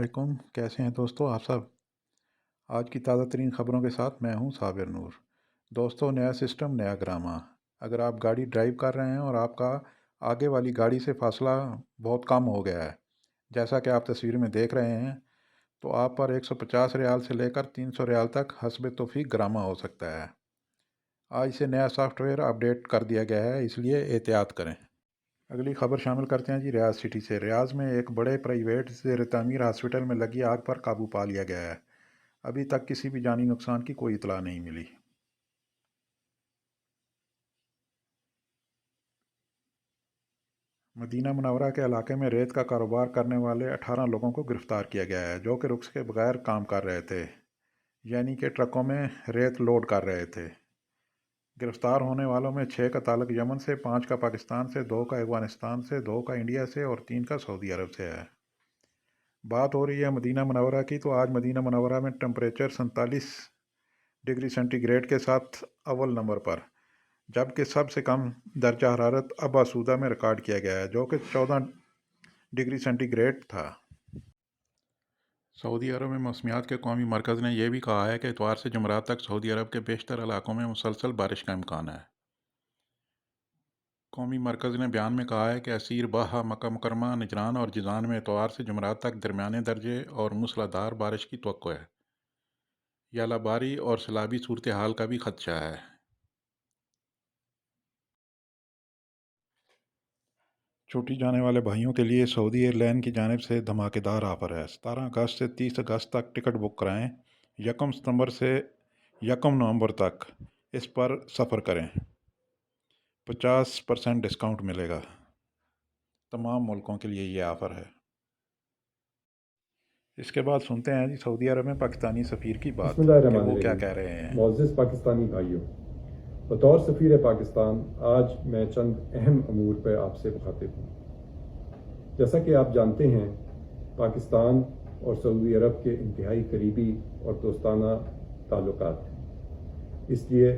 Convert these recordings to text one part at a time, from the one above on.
वालेकुम, कैसे हैं दोस्तों आप सब। आज की ताज़ा तरीन ख़बरों के साथ मैं हूं साबिर नूर। दोस्तों, नया सिस्टम नया ड्रामा। अगर आप गाड़ी ड्राइव कर रहे हैं और आपका आगे वाली गाड़ी से फासला बहुत कम हो गया है, जैसा कि आप तस्वीर में देख रहे हैं, तो आप पर 150 रियाल से लेकर 300 रियाल तक हस्बे तौफीक ग्रामा हो सकता है। आज से नया सॉफ्टवेयर अपडेट कर दिया गया है, इसलिए एहतियात करें। अगली खबर शामिल करते हैं जी रियाज सिटी से। रियाज में एक बड़े प्राइवेट ज़ेर तामीर हॉस्पिटल में लगी आग पर काबू पा लिया गया है। अभी तक किसी भी जानी नुकसान की कोई इतला नहीं मिली। मदीना मुनव्वरा के इलाके में रेत का कारोबार करने वाले 18 लोगों को गिरफ्तार किया गया है, जो कि रुख्सत के बगैर काम कर रहे थे, यानी कि ट्रकों में रेत लोड कर रहे थे। गिरफ्तार होने वालों में 6 का ताल्लुक यमन से, 5 का पाकिस्तान से, 2 का अफगानिस्तान से, 2 का इंडिया से और 3 का सऊदी अरब से है। बात हो रही है मदीना मुनव्वरा की, तो आज मदीना मुनव्वरा में टेम्परेचर 47 डिग्री सेंटीग्रेड के साथ अव्वल नंबर पर, जबकि सबसे कम दर्जा हरारत अब्बासूदा में रिकॉर्ड किया गया है, जो कि 14 डिग्री सेंटीग्रेड था। सऊदी अरब में मौसमियात के कौमी मरकज़ ने यह भी कहा है कि इतवार से जुमेरात तक सऊदी अरब के बेशतर इलाकों में मुसलसल बारिश का इम्कान है। कौमी मरकज़ ने बयान में कहा है कि असीर बहा, मक्का मुकरमा, निजरान और जिजान में इतवार से जुमेरात तक दरमियाने दर्जे और मूसलाधार बारिश की तवक्को है। यालाबारी और सैलाबी सूरत हाल का भी खदशा है। छूटी जाने वाले भाइयों के लिए सऊदी एयरलाइन की जानिब से धमाकेदार ऑफ़र है। 17 अगस्त से 30 अगस्त तक टिकट बुक कराएं। 1 सितंबर से 1 नवंबर तक इस पर सफ़र करें। 50% डिस्काउंट मिलेगा। तमाम मुल्कों के लिए ये ऑफ़र है। इसके बाद सुनते हैं जी सऊदी अरब में पाकिस्तानी सफ़ीर की बात कि वो क्या बिस्मिल्लाहिर्रहमानिर्रहीम। कह रहे हैं। मोअज़्ज़िज़ पाकिस्तानी भाइयों, बतौर सफ़ीर पाकिस्तान आज मैं चंद अहम अमूर पर आपसे मुखातिब हूँ। जैसा कि आप जानते हैं, पाकिस्तान और सऊदी अरब के इंतहाई करीबी और दोस्ताना ताल्लुकात हैं। इसलिए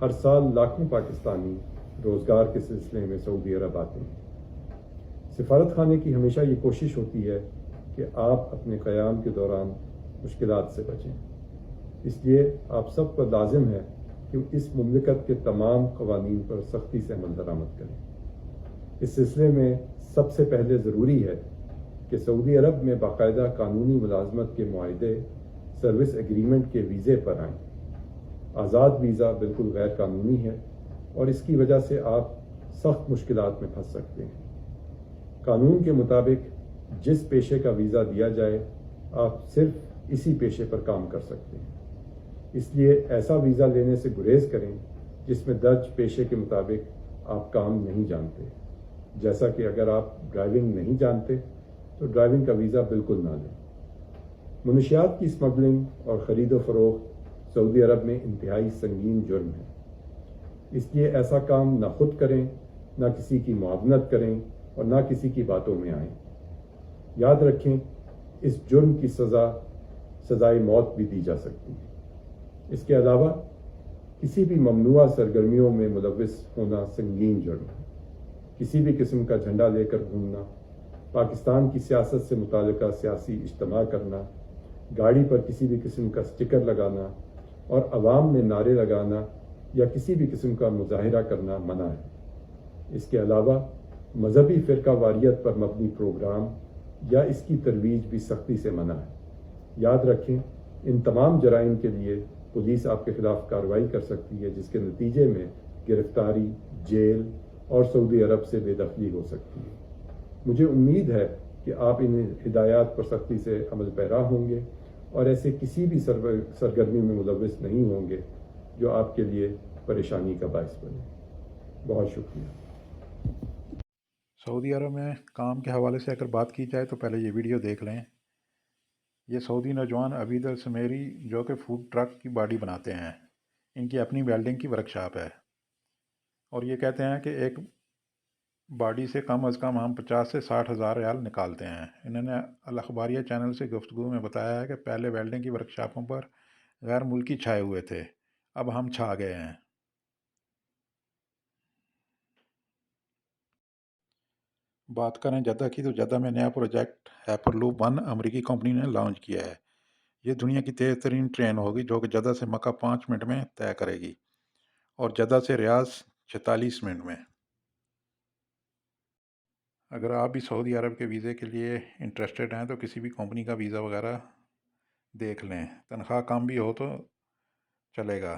हर साल लाखों पाकिस्तानी रोज़गार के सिलसिले में सऊदी अरब आते हैं। सिफारत खाने की हमेशा ये कोशिश होती है कि आप अपने क़याम के दौरान मुश्किलात से बचें। इसलिए आप सब पर लाजिम है कि इस मुमलिकत के तमाम क़वानीन पर सख्ती से अमल दरामद करें। इस सिलसिले में सबसे पहले ज़रूरी है कि सऊदी अरब में बाकायदा कानूनी मुलाजमत के मुआहदे, सर्विस एग्रीमेंट के वीज़े पर आएँ। आज़ाद वीज़ा बिल्कुल गैर कानूनी है और इसकी वजह से आप सख्त मुश्किलात में फंस सकते हैं। कानून के मुताबिक जिस पेशे का वीज़ा दिया जाए, आप सिर्फ इसी पेशे पर काम कर सकते हैं। इसलिए ऐसा वीज़ा लेने से गुरेज करें जिसमें दर्ज पेशे के मुताबिक आप काम नहीं जानते। जैसा कि अगर आप ड्राइविंग नहीं जानते तो ड्राइविंग का वीज़ा बिल्कुल ना लें। मुनशियात की स्मगलिंग और ख़रीदो फरोख्त सऊदी अरब में इंतहाई संगीन जुर्म है। इसलिए ऐसा काम ना खुद करें, ना किसी की मुआवनत करें और ना किसी की बातों में आएँ। याद रखें, इस जुर्म की सज़ाए मौत भी दी जा सकती है। इसके अलावा किसी भी ममनुआ सरगर्मियों में मुलव्विस होना संगीन जुर्म है। किसी भी किस्म का झंडा लेकर घूमना, पाकिस्तान की सियासत से मुताल्लिका सियासी इज्तिमा करना, गाड़ी पर किसी भी किस्म का स्टिकर लगाना और अवाम में नारे लगाना या किसी भी किस्म का मुजाहिरा करना मना है। इसके अलावा मजहबी फ़िरका वारियत पर मबनी प्रोग्राम या इसकी तरवीज भी सख्ती से मना है। याद रखें, इन तमाम जराइम के लिए पुलिस आपके खिलाफ कार्रवाई कर सकती है, जिसके नतीजे में गिरफ्तारी, जेल और सऊदी अरब से बेदखली हो सकती है। मुझे उम्मीद है कि आप इन हिदायत पर सख्ती से अमल पैरा होंगे और ऐसे किसी भी सरगर्मी में मुलव्विस नहीं होंगे जो आपके लिए परेशानी का बायस बने। बहुत शुक्रिया। सऊदी अरब में काम के हवाले से अगर बात की जाए तो पहले ये वीडियो देख लें। ये सऊदी नौजवान अबीद अल समेरी, जो कि फूड ट्रक की बॉडी बनाते हैं, इनकी अपनी वेल्डिंग की वर्कशॉप है और ये कहते हैं कि एक बॉडी से कम अज़ कम हम 50 से 60 हज़ार रियाल निकालते हैं। इन्होंने अल अखबारिया चैनल से गुफ्तगू में बताया है कि पहले वेल्डिंग की वर्कशॉपों पर गैर मुल्की छाए हुए थे, अब हम छा गए हैं। बात करें जद्दा की तो जद्दा में नया प्रोजेक्ट हाइपरलूप 1 अमेरिकी कंपनी ने लॉन्च किया है। ये दुनिया की तेज़ तरीन ट्रेन होगी जो कि जद्दा से मक्का 5 मिनट में तय करेगी और जद्दा से रियाज 46 मिनट में। अगर आप भी सऊदी अरब के वीज़े के लिए इंटरेस्टेड हैं तो किसी भी कंपनी का वीज़ा वगैरह देख लें। तनख्वाह कम भी हो तो चलेगा,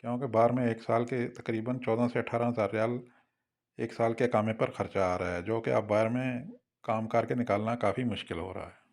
क्योंकि बाहर में एक साल के तकरीबन 14 से 18 हज़ार रियाल एक साल के कामे पर खर्चा आ रहा है, जो कि अब बाहर में काम करके निकालना काफ़ी मुश्किल हो रहा है।